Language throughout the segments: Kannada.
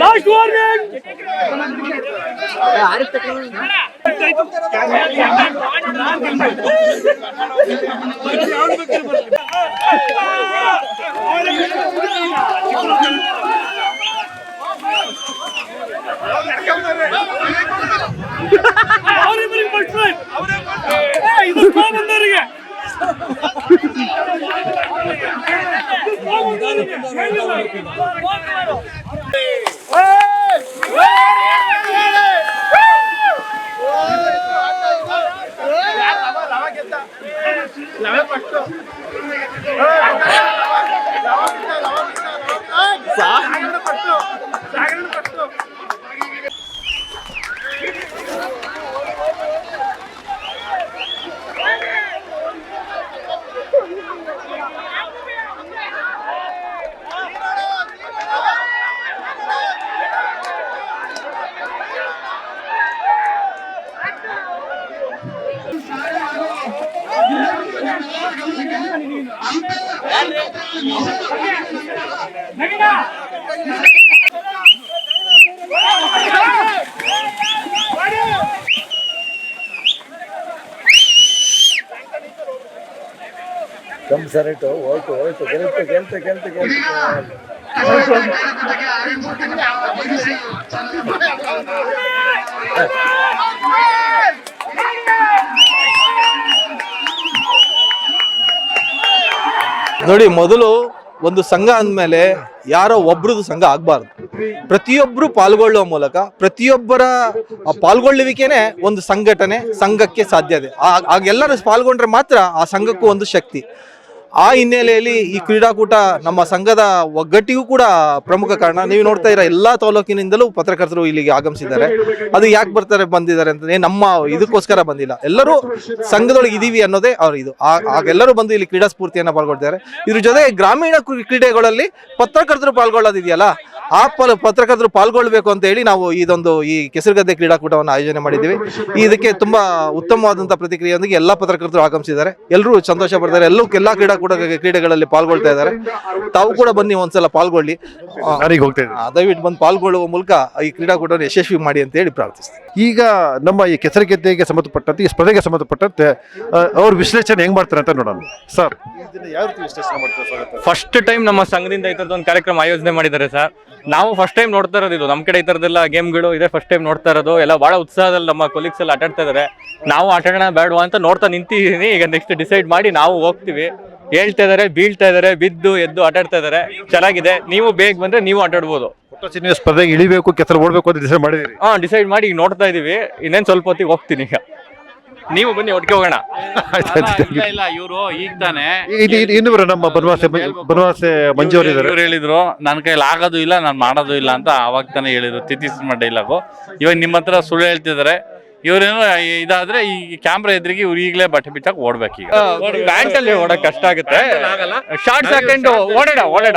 Last warning. ಕಂಸರಿಟ್ಟು ಹೋಯ್ತು ಗೆಲ್ತೆ ನೋಡಿ, ಮೊದಲು ಒಂದು ಸಂಘ ಅಂದಮೇಲೆ ಯಾರೋ ಒಬ್ರದ್ದು ಸಂಘ ಆಗ್ಬಾರ್ದು. ಪ್ರತಿಯೊಬ್ರು ಪಾಲ್ಗೊಳ್ಳುವ ಮೂಲಕ ಪ್ರತಿಯೊಬ್ಬರ ಪಾಲ್ಗೊಳ್ಳುವಿಕೆನೆ ಒಂದು ಸಂಘಕ್ಕೆ ಸಾಧ್ಯತೆ. ಆಗೆಲ್ಲರೂ ಪಾಲ್ಗೊಂಡ್ರೆ ಮಾತ್ರ ಆ ಸಂಘಕ್ಕೂ ಒಂದು ಶಕ್ತಿ. ಆ ಹಿನ್ನೆಲೆಯಲ್ಲಿ ಈ ಕ್ರೀಡಾಕೂಟ ನಮ್ಮ ಸಂಘದ ಒಗ್ಗಟ್ಟಿಗೂ ಕೂಡ ಪ್ರಮುಖ ಕಾರಣ. ನೀವು ನೋಡ್ತಾ ಇರೋ ಎಲ್ಲಾ ತಾಲೂಕಿನಿಂದಲೂ ಪತ್ರಕರ್ತರು ಇಲ್ಲಿಗೆ ಆಗಮಿಸಿದ್ದಾರೆ. ಅದು ಯಾಕೆ ಬಂದಿದ್ದಾರೆ ಅಂತಂದ್ರೆ ನಮ್ಮ ಇದಕ್ಕೋಸ್ಕರ ಬಂದಿಲ್ಲ, ಎಲ್ಲರೂ ಸಂಘದೊಳಗೆ ಇದೀವಿ ಅನ್ನೋದೇ ಅವ್ರ ಇದು. ಆಗೆಲ್ಲರೂ ಬಂದು ಇಲ್ಲಿ ಕ್ರೀಡಾ ಸ್ಫೂರ್ತಿಯನ್ನ ಪಾಲ್ಗೊಳ್ತಾರೆ. ಇದ್ರ ಜೊತೆ ಗ್ರಾಮೀಣ ಕ್ರೀಡೆಗಳಲ್ಲಿ ಪತ್ರಕರ್ತರು ಪಾಲ್ಗೊಳ್ಳೋದಿದೆಯಲ್ಲ, ಆ ಪತ್ರಕರ್ತರು ಪಾಲ್ಗೊಳ್ಬೇಕು ಅಂತ ಹೇಳಿ ನಾವು ಈ ಕೆಸರುಗದ್ದೆ ಕ್ರೀಡಾಕೂಟವನ್ನು ಆಯೋಜನೆ ಮಾಡಿದ್ದೀವಿ. ಇದಕ್ಕೆ ತುಂಬಾ ಉತ್ತಮವಾದಂತಹ ಪ್ರತಿಕ್ರಿಯೆಯೊಂದಿಗೆ ಎಲ್ಲಾ ಪತ್ರಕರ್ತರು ಆಗಮಿಸಿದ್ದಾರೆ. ಎಲ್ಲರೂ ಸಂತೋಷ ಪಡ್ತಾರೆ. ಎಲ್ಲಾ ಕ್ರೀಡೆಗಳಲ್ಲಿ ಪಾಲ್ಗೊಳ್ತಾ ಇದ್ದಾರೆ. ತಾವು ಕೂಡ ಬನ್ನಿ, ಒಂದ್ಸಲ ಪಾಲ್ಗೊಳ್ಳಿ. ದಯವಿಟ್ಟು ಬಂದು ಪಾಲ್ಗೊಳ್ಳುವ ಮೂಲಕ ಈ ಕ್ರೀಡಾಕೂಟವನ್ನು ಯಶಸ್ವಿ ಮಾಡಿ ಅಂತ ಹೇಳಿ ಪ್ರಾರ್ಥಿಸ್ತೀನಿ. ಈಗ ನಮ್ಮ ಈ ಕೆಸರುಗದ್ದೆಗೆ ಸಂಬಂಧಪಟ್ಟಂತೆ, ಈ ಸ್ಪರ್ಧೆಗೆ ಸಂಬಂಧಪಟ್ಟಂತೆ ಅವ್ರ ವಿಶ್ಲೇಷಣೆ ಹೆಂಗ್ ಮಾಡ್ತಾರೆ ಅಂತ ನೋಡೋಣ. ಸರ್, ಯಾವ ರೀತಿ ವಿಶ್ಲೇಷಣೆ ಮಾಡ್ತಾರೆ? ಫಸ್ಟ್ ಟೈಮ್ ನಮ್ಮ ಸಂಘದಿಂದ ಈ ತರದ ಒಂದು ಕಾರ್ಯಕ್ರಮ ಆಯೋಜನೆ ಮಾಡಿದ್ದಾರೆ ಸರ್. ನಾವು ಫಸ್ಟ್ ಟೈಮ್ ನೋಡ್ತಾ ಇರೋದು ಇದು. ನಮ್ಮ ಕಡೆ ಈ ತರದೆಲ್ಲ ಗೇಮ್ಗಳು ಇದೆ ಫಸ್ಟ್ ಟೈಮ್ ನೋಡ್ತಾ ಇರೋದು. ಎಲ್ಲ ಬಹಳ ಉತ್ಸಾಹದಲ್ಲಿ ನಮ್ಮ ಕೊಲೀಗ್ಸ್ ಎಲ್ಲ ಆಟಾಡ್ತಾ ಇದಾರೆ. ನಾವು ಆಟಾಡೋಣ ಬೇಡವಾ ಅಂತ ನೋಡ್ತಾ ನಿಂತಿದ್ದೀನಿ. ಈಗ ನೆಕ್ಸ್ಟ್ ಡಿಸೈಡ್ ಮಾಡಿ ನಾವು ಹೋಗ್ತೀವಿ. ಹೇಳ್ತಾ ಇದಾರೆ, ಬೀಳ್ತಾ ಇದಾರೆ, ಬಿದ್ದು ಎದ್ದು ಆಟಾಡ್ತಾ ಇದಾರೆ. ಚೆನ್ನಾಗಿದೆ. ನೀವು ಬೇಗ ಬಂದ್ರೆ ನೀವು ಆಟಾಡ್ಬೋದು. ಸ್ಪರ್ಧೆಗೆ ಇಳಿಬೇಕು, ಕೆಸರು ಓಡಬೇಕು ಅಂತ ಡಿಸೈಡ್ ಮಾಡಿದ್ರಿ? ಡಿಸೈಡ್ ಮಾಡಿ ಈಗ ನೋಡ್ತಾ ಇದೀವಿ. ಇನ್ನೇನ್ ಸ್ವಲ್ಪ ಹೊತ್ತಿಗೆ ಹೋಗ್ತೀನಿ. ಈಗ ನೀವು ಬನ್ನಿ, ಒಟ್ಟಿಗೆ ಹೋಗೋಣ. ಇಲ್ಲ, ಇವರು ಈಗ ತಾನೆ ಇನ್ನೊಬ್ರು ನಮ್ಮ ಬನವಾಸೆ ಮಂಜು ಅವರು ಇದ್ದಾರೆ. ಇವ್ರು ಹೇಳಿದ್ರು ನನ್ನ ಕೈಲಿ ಆಗೋದು ಇಲ್ಲ, ನಾನು ಮಾಡೋದು ಇಲ್ಲ ಅಂತ ಅವಾಗ ತಾನೇ ಹೇಳಿದ್ರು. ತಿತ್ತಿಸ್ ಡೈಲಾಗು. ಇವಾಗ ನಿಮ್ಮ ಹತ್ರ ಸುಳ್ಳು ಹೇಳ್ತಿದ್ದಾರೆ. ಇವ್ರೇನು ಇದಾದ್ರೆ ಈ ಕ್ಯಾಮ್ರಾ ಎದುರಿಗೆ ಇವ್ರು ಈಗಲೇ ಬಟ್ಟೆ ಬಿಚ್ಚಾಕ ಓಡ್ಬೇಕು. ಈಗ ಪ್ಯಾಂಟ್ ಅಲ್ಲಿ ಓಡಕ್ ಕಷ್ಟ ಆಗುತ್ತೆ. ಶಾರ್ಟ್ಸ್ ಹಾಕೊಂಡು ಓಡಾಡ.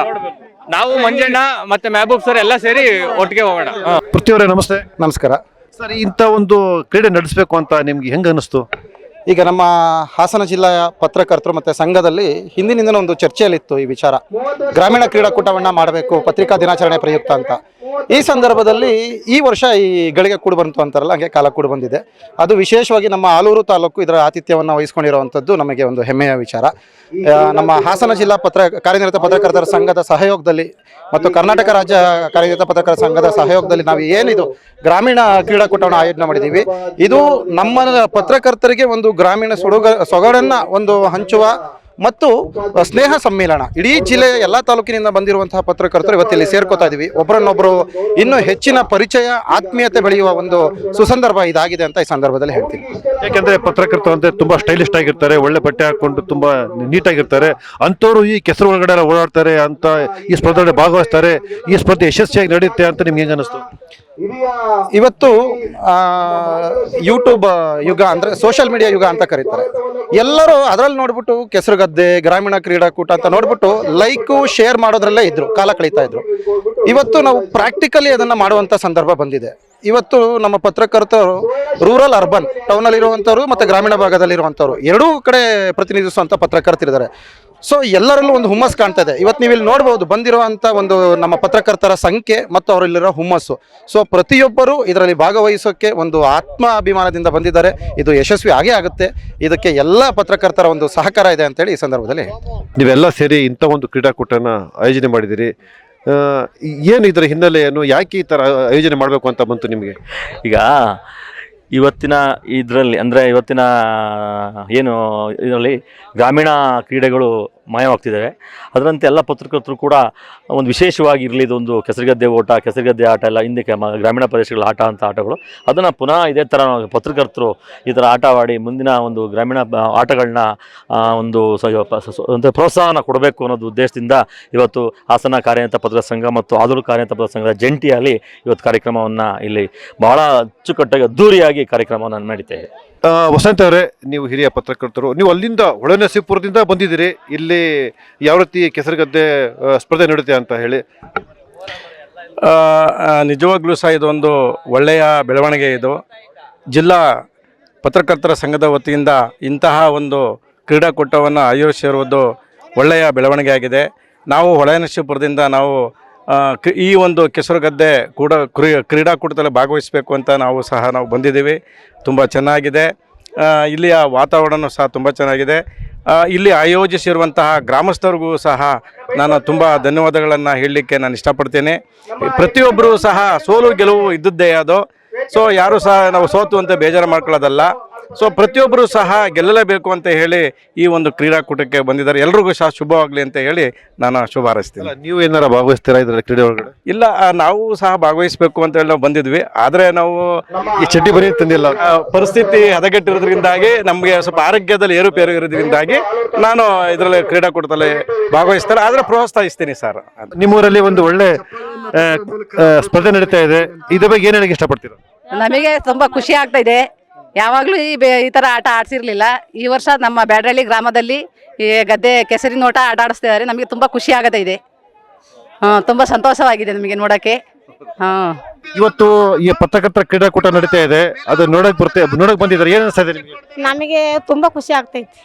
ನಾವು ಮಂಜಣ್ಣ ಮತ್ತೆ ಮೆಹಬೂಬ್ ಸರ್ ಎಲ್ಲ ಸೇರಿ ಒಟ್ಟಿಗೆ ಹೋಗೋಣ. ಪೃಥ್ವಿಯವರೇ ನಮಸ್ತೆ. ನಮಸ್ಕಾರ ಸರ್. ಇಂಥ ಒಂದು ಕ್ರೀಡೆ ನಡೆಸಬೇಕು ಅಂತ ನಿಮ್ಗೆ ಹೆಂಗ ಅನಿಸ್ತು? ಈಗ ನಮ್ಮ ಹಾಸನ ಜಿಲ್ಲೆಯ ಪತ್ರಕರ್ತರು ಮತ್ತು ಸಂಘದಲ್ಲಿ ಹಿಂದಿನಿಂದಲೂ ಒಂದು ಚರ್ಚೆಯಲ್ಲಿತ್ತು ಈ ವಿಚಾರ. ಗ್ರಾಮೀಣ ಕ್ರೀಡಾಕೂಟವನ್ನು ಮಾಡಬೇಕು ಪತ್ರಿಕಾ ದಿನಾಚರಣೆ ಪ್ರಯುಕ್ತ ಅಂತ. ಈ ಸಂದರ್ಭದಲ್ಲಿ ಈ ವರ್ಷ ಈ ಗಳಿಗೆ ಕೂಡು ಬಂತು ಅಂತಾರಲ್ಲ, ಹಾಗೆ ಕಾಲ ಕೂಡು ಬಂದಿದೆ. ಅದು ವಿಶೇಷವಾಗಿ ನಮ್ಮ ಆಲೂರು ತಾಲೂಕು ಇದರ ಆತಿಥ್ಯವನ್ನು ವಹಿಸ್ಕೊಂಡಿರುವಂಥದ್ದು ನಮಗೆ ಒಂದು ಹೆಮ್ಮೆಯ ವಿಚಾರ. ನಮ್ಮ ಹಾಸನ ಜಿಲ್ಲಾ ಕಾರ್ಯನಿರತ ಪತ್ರಕರ್ತರ ಸಂಘದ ಸಹಯೋಗದಲ್ಲಿ ಮತ್ತು ಕರ್ನಾಟಕ ರಾಜ್ಯ ಕಾರ್ಯನಿರತ ಪತ್ರಕರ್ತರ ಸಂಘದ ಸಹಯೋಗದಲ್ಲಿ ನಾವು ಏನಿದು ಗ್ರಾಮೀಣ ಕ್ರೀಡಾಕೂಟವನ್ನು ಆಯೋಜನೆ ಮಾಡಿದ್ದೀವಿ. ಇದು ನಮ್ಮ ಪತ್ರಕರ್ತರಿಗೆ ಒಂದು ಗ್ರಾಮೀಣ ಸೊಗಡನ್ನು ಒಂದು ಹಂಚುವ ಮತ್ತು ಸ್ನೇಹ ಸಮ್ಮೇಳನ. ಇಡೀ ಜಿಲ್ಲೆಯ ಎಲ್ಲ ತಾಲೂಕಿನಿಂದ ಬಂದಿರುವಂತಹ ಪತ್ರಕರ್ತರು ಇವತ್ತಿಲ್ಲಿ ಸೇರ್ಕೋತಾ ಇದೀವಿ. ಒಬ್ಬರನ್ನೊಬ್ಬರು ಇನ್ನೂ ಹೆಚ್ಚಿನ ಪರಿಚಯ, ಆತ್ಮೀಯತೆ ಬೆಳೆಯುವ ಒಂದು ಸುಸಂದರ್ಭ ಇದಾಗಿದೆ ಅಂತ ಈ ಸಂದರ್ಭದಲ್ಲಿ ಹೇಳ್ತೀನಿ. ಯಾಕೆಂದ್ರೆ ಪತ್ರಕರ್ತರು ಅಂದ್ರೆ ತುಂಬಾ ಸ್ಟೈಲಿಸ್ಟ್ ಆಗಿರ್ತಾರೆ, ಒಳ್ಳೆ ಬಟ್ಟೆ ಹಾಕೊಂಡು ತುಂಬಾ ನೀಟಾಗಿರ್ತಾರೆ. ಅಂತವ್ರು ಈ ಕೆಸರು ಒಳಗಡೆ ಎಲ್ಲ ಓಡಾಡ್ತಾರೆ ಅಂತ ಈ ಸ್ಪರ್ಧೆ ಭಾಗವಹಿಸ್ತಾರೆ. ಈ ಸ್ಪರ್ಧೆ ಯಶಸ್ವಿಯಾಗಿ ನಡೆಯುತ್ತೆ ಅಂತ ನಿಮ್ಗೆ ಹೆಂಗ ಅನಿಸ್ತು? ಇವತ್ತು ಯೂಟ್ಯೂಬ್ ಯುಗ ಅಂದ್ರೆ ಸೋಷಿಯಲ್ ಮೀಡಿಯಾ ಯುಗ ಅಂತ ಕರೀತಾರೆ. ಎಲ್ಲರೂ ಅದರಲ್ಲಿ ನೋಡ್ಬಿಟ್ಟು ಕೆಸರುಗದ್ದೆ ಗ್ರಾಮೀಣ ಕ್ರೀಡಾಕೂಟ ಅಂತ ನೋಡ್ಬಿಟ್ಟು ಲೈಕು ಶೇರ್ ಮಾಡೋದ್ರಲ್ಲೇ ಇದ್ರು, ಕಾಲ ಕಳೀತಾ ಇದ್ರು. ಇವತ್ತು ನಾವು ಪ್ರಾಕ್ಟಿಕಲಿ ಅದನ್ನ ಮಾಡುವಂತ ಸಂದರ್ಭ ಬಂದಿದೆ. ಇವತ್ತು ನಮ್ಮ ಪತ್ರಕರ್ತರು ರೂರಲ್ ಅರ್ಬನ್ ಟೌನಲ್ಲಿರುವಂಥವ್ರು ಮತ್ತು ಗ್ರಾಮೀಣ ಭಾಗದಲ್ಲಿರುವಂಥವ್ರು ಎರಡೂ ಕಡೆ ಪ್ರತಿನಿಧಿಸುವಂಥ ಪತ್ರಕರ್ತರಿದ್ದಾರೆ. ಸೊ ಎಲ್ಲರಲ್ಲೂ ಒಂದು ಹುಮ್ಮಸ್ ಕಾಣ್ತಾ ಇದೆ. ಇವತ್ತು ನೀವು ಇಲ್ಲಿ ನೋಡ್ಬೋದು ಬಂದಿರುವಂಥ ಒಂದು ನಮ್ಮ ಪತ್ರಕರ್ತರ ಸಂಖ್ಯೆ ಮತ್ತು ಅವರಲ್ಲಿರೋ ಹುಮ್ಮಸ್ಸು. ಸೊ ಪ್ರತಿಯೊಬ್ಬರು ಇದರಲ್ಲಿ ಭಾಗವಹಿಸೋಕ್ಕೆ ಒಂದು ಆತ್ಮಾಭಿಮಾನದಿಂದ ಬಂದಿದ್ದಾರೆ. ಇದು ಯಶಸ್ವಿ ಆಗೇ ಆಗುತ್ತೆ. ಇದಕ್ಕೆ ಎಲ್ಲ ಪತ್ರಕರ್ತರ ಒಂದು ಸಹಕಾರ ಇದೆ ಅಂತೇಳಿ ಈ ಸಂದರ್ಭದಲ್ಲಿ ನೀವೆಲ್ಲ ಸೇರಿ ಇಂಥ ಒಂದು ಕ್ರೀಡಾಕೂಟನ ಆಯೋಜನೆ ಮಾಡಿದ್ದೀರಿ. ಏನು ಇದರ ಹಿನ್ನೆಲೆ ಏನು, ಯಾಕೆ ಈ ಥರ ಆಯೋಜನೆ ಮಾಡಬೇಕು ಅಂತ ಬಂತು ನಿಮಗೆ? ಈಗ ಇವತ್ತಿನ ಇದರಲ್ಲಿ ಅಂದರೆ ಇವತ್ತಿನ ಏನು ಇದರಲ್ಲಿ ಗ್ರಾಮೀಣ ಕ್ರೀಡೆಗಳು ಮಾಯವಾಗ್ತಿದ್ದಾವೆ. ಅದರಂತೆ ಎಲ್ಲ ಪತ್ರಕರ್ತರು ಕೂಡ ಒಂದು ವಿಶೇಷವಾಗಿ ಇರಲಿ, ಇದೊಂದು ಕೆಸರುಗದ್ದೆ ಓಟ, ಕೆಸರುಗದ್ದೆ ಆಟ ಎಲ್ಲ ಹಿಂದೆ ಗ್ರಾಮೀಣ ಪ್ರದೇಶಗಳ ಆಟ ಅಂತ ಆಟಗಳು, ಅದನ್ನು ಪುನಃ ಇದೇ ಥರ ಪತ್ರಕರ್ತರು ಈ ಥರ ಆಟವಾಡಿ ಮುಂದಿನ ಒಂದು ಗ್ರಾಮೀಣ ಆಟಗಳನ್ನ ಒಂದು ಪ್ರೋತ್ಸಾಹನ ಕೊಡಬೇಕು ಅನ್ನೋದು ಉದ್ದೇಶದಿಂದ ಇವತ್ತು ಹಾಸನ ಕಾರ್ಯನಿರತ ಪತ್ರಕರ್ತರ ಸಂಘ ಮತ್ತು ಆದೂರು ಕಾರ್ಯನಿರತ ಪತ್ರಕರ್ತರ ಸಂಘದ ಜಂಟಿಯಾಗಿ ಇವತ್ತು ಕಾರ್ಯಕ್ರಮವನ್ನು ಇಲ್ಲಿ ಬಹಳ ಅಚ್ಚುಕಟ್ಟಾಗಿ ಅದ್ದೂರಿಯಾಗಿ ಕಾರ್ಯಕ್ರಮವನ್ನು ನಡೀತೇವೆ. ವಸಂತ ಅವರೇ, ನೀವು ಹಿರಿಯ ಪತ್ರಕರ್ತರು, ನೀವು ಅಲ್ಲಿಂದ ಹೊಳೆನರಸೀಪುರದಿಂದ ಬಂದಿದ್ದೀರಿ. ಇಲ್ಲಿ ಯಾವ ರೀತಿ ಕೆಸರುಗದ್ದೆ ಸ್ಪರ್ಧೆ ನಡೀತೆ ಅಂತ ಹೇಳಿ? ನಿಜವಾಗ್ಲೂ ಸಹ ಇದೊಂದು ಒಳ್ಳೆಯ ಬೆಳವಣಿಗೆ. ಇದು ಜಿಲ್ಲಾ ಪತ್ರಕರ್ತರ ಸಂಘದ ವತಿಯಿಂದ ಇಂತಹ ಒಂದು ಕ್ರೀಡಾಕೂಟವನ್ನು ಆಯೋಜಿಸಿರುವುದು ಒಳ್ಳೆಯ ಬೆಳವಣಿಗೆ ಆಗಿದೆ. ನಾವು ಹೊಳೆನರಸೀಪುರದಿಂದ ನಾವು ಈ ಒಂದು ಕೆಸರುಗದ್ದೆ ಕ್ರೀಡಾಕೂಟದಲ್ಲಿ ಭಾಗವಹಿಸಬೇಕು ಅಂತ ನಾವು ಬಂದಿದ್ದೀವಿ. ತುಂಬ ಚೆನ್ನಾಗಿದೆ. ಇಲ್ಲಿಯ ವಾತಾವರಣ ಸಹ ತುಂಬ ಚೆನ್ನಾಗಿದೆ. ಇಲ್ಲಿ ಆಯೋಜಿಸಿರುವಂತಹ ಗ್ರಾಮಸ್ಥರಿಗೂ ಸಹ ನಾನು ತುಂಬ ಧನ್ಯವಾದಗಳನ್ನು ಹೇಳಲಿಕ್ಕೆ ನಾನು ಇಷ್ಟಪಡ್ತೇನೆ. ಪ್ರತಿಯೊಬ್ಬರೂ ಸಹ ಸೋಲು ಗೆಲುವು ಇದ್ದದ್ದೇ ಅದು. ಸೊ ಯಾರೂ ಸಹ ನಾವು ಸೋತು ಅಂತ ಬೇಜಾರು ಮಾಡ್ಕೊಳ್ಳೋದಲ್ಲ. ಸೊ ಪ್ರತಿಯೊಬ್ಬರೂ ಸಹ ಗೆಲ್ಲಲೇಬೇಕು ಅಂತ ಹೇಳಿ ಈ ಒಂದು ಕ್ರೀಡಾಕೂಟಕ್ಕೆ ಬಂದಿದ್ದಾರೆ. ಎಲ್ರಿಗೂ ಸಹ ಶುಭವಾಗಲಿ ಅಂತ ಹೇಳಿ ನಾನು ಶುಭ ಹಾರೈಸ್ತೀನಿ. ನೀವು ಏನಾರ ಭಾಗವಹಿಸ್ತೀರಾ ಇದರಲ್ಲಿ ಕ್ರೀಡೆ ಒಳಗಡೆ? ಇಲ್ಲ, ನಾವು ಸಹ ಭಾಗವಹಿಸಬೇಕು ಅಂತ ಹೇಳಿ ನಾವು ಬಂದಿದ್ವಿ. ಆದರೆ ನಾವು ಈ ಚಡ್ಡಿ ಬರೀ ತಂದಿಲ್ಲ, ಪರಿಸ್ಥಿತಿ ಹದಗೆಟ್ಟಿರೋದ್ರಿಂದಾಗಿ ನಮಗೆ ಸ್ವಲ್ಪ ಆರೋಗ್ಯದಲ್ಲಿ ಏರುಪೇರು ಇರೋದ್ರಿಂದಾಗಿ ನಾನು ಇದರಲ್ಲಿ ಕ್ರೀಡಾಕೂಟದಲ್ಲಿ ಭಾಗವಹಿಸ್ತಾರೆ. ಆದರೆ ಪ್ರೋತ್ಸಾಹಿಸ್ತೀನಿ ಸರ್. ನಿಮ್ಮೂರಲ್ಲಿ ಒಂದು ಒಳ್ಳೆ ಸ್ಪರ್ಧೆ ನಡೀತಾ ಇದೆ, ಇದ್ರ ಬಗ್ಗೆ ಏನು ಹೇಳಕ್ಕೆ ಇಷ್ಟಪಡ್ತೀರಾ? ನಮಗೆ ತುಂಬಾ ಖುಷಿ ಆಗ್ತಾ ಇದೆ. ಯಾವಾಗಲೂ ಈ ಥರ ಆಟ ಆಡಿಸಿರ್ಲಿಲ್ಲ. ಈ ವರ್ಷ ನಮ್ಮ ಬ್ಯಾಡರಳ್ಳಿ ಗ್ರಾಮದಲ್ಲಿ ಈ ಗದ್ದೆ ಕೆಸರಿನ ನೋಟ ಆಟ ಆಡಿಸ್ತಿದ್ದಾರೆ. ನಮಗೆ ತುಂಬ ಖುಷಿ ಆಗತಾ ಇದೆ. ತುಂಬ ಸಂತೋಷವಾಗಿದೆ ನಮಗೆ ನೋಡೋಕ್ಕೆ. ಇವತ್ತು ಈ ಪತ್ರಕರ್ತರ ಕ್ರೀಡಾಕೂಟ ನಡೀತಾ ಇದೆ, ಅದು ನೋಡಕ್ ಬಂದಿದ್ದಾರೆ. ಏನು ಅನಿಸ್ತಾ ಇದೆ ನಿಮಗೆ? ನಮಗೆ ತುಂಬ ಖುಷಿ ಆಗ್ತೈತಿ.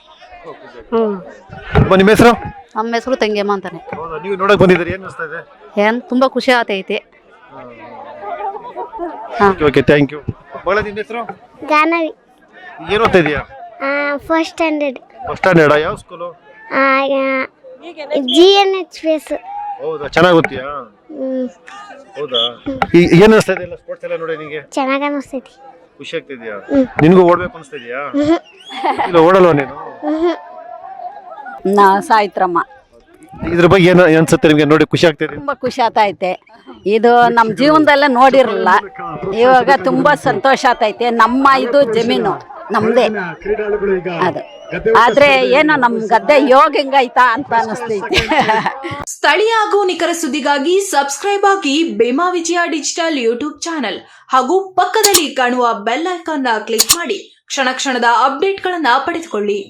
ನಿಮ್ಮ ಹೆಸರು? ನಮ್ಮ ಹೆಸರು ತಂಗಿಯಮ್ಮ ಅಂತಾನೆ. ನೀವು ನೋಡಕ್ ಬಂದಿದ್ದೀರಿ, ಏನು ಅನಿಸ್ತಾ ಇದೆ? ಏನ್ ತುಂಬ ಖುಷಿ ಆಗ್ತೈತಿ. Okay, thank you. ಮಗಳ, ನಿಮ್ಮ ಹೆಸರು? ಜಾಹ್ನವಿ. ಏನು ಓದ್ತಾ ಇದೀಯಾ? First standard. First standard. ಯಾವ ಸ್ಕೂಲು? GNHS. ಹೌದಾ, ಚೆನ್ನಾಗಿ ಓದ್ತೀಯಾ? ಹೌದಾ. ಏನು ಅನಿಸ್ತಾ ಇದೆ ಸ್ಪೋರ್ಟ್ಸ್ ಎಲ್ಲ ನೋಡಿ ನಿಮಗೆ? ಚೆನ್ನಾಗಿ ಅನಿಸ್ತೈತಿ. ಖುಷಿ ಆಗ್ತಿದ್ಯಾ? ನಿನಗೂ ಓಡ್ಬೇಕು ಅನಿಸ್ತಾ ಇದೆಯಾ? ಇಲ್ಲ, ಓಡಲ್ವಾ ನೀನು? ನಾ ಸಾಯಿತ್ರಮ್ಮ. ಇದ್ರ ಬಗ್ಗೆ ಏನು ಅನ್ಸುತ್ತೆ ನಿಮಗೆ ನೋಡಿ ಖುಷಿ ಆಗ್ತಿದೆ? ತುಂಬ ಖುಷಿ ಆಗ್ತೈತೆ. ಇದು ನಮ್ಮ ಜೀವನದಲ್ಲೇ ನೋಡಿರಲಿಲ್ಲ. ಇವಾಗ ತುಂಬ ಸಂತೋಷ ಆಗ್ತೈತೆ. ನಮ್ಮ ಇದು ಜಮೀನು ನಮ್ಮದೇ ಅದು. ಆದ್ರೆ ಏನೋ ನಮ್ಮ ಗದ್ದೆ ಯೋಗ ಹೆಂಗಾಯ್ತಾ ಅಂತ ಅನಿಸ್ತೈತೆ. ಸ್ಥಳೀಯ ಹಾಗೂ ನಿಖರ ಸುದ್ದಿಗಾಗಿ ಸಬ್ಸ್ಕ್ರೈಬ್ ಆಗಿ ಬೇಮಾ ವಿಜಯ ಡಿಜಿಟಲ್ ಯೂಟ್ಯೂಬ್ ಚಾನೆಲ್ ಹಾಗೂ ಪಕ್ಕದಲ್ಲಿ ಕಾಣುವ ಬೆಲ್ ಐಕಾನ್ ಕ್ಲಿಕ್ ಮಾಡಿ ಕ್ಷಣ ಕ್ಷಣದ ಅಪ್ಡೇಟ್ಗಳನ್ನ ಪಡೆದುಕೊಳ್ಳಿ.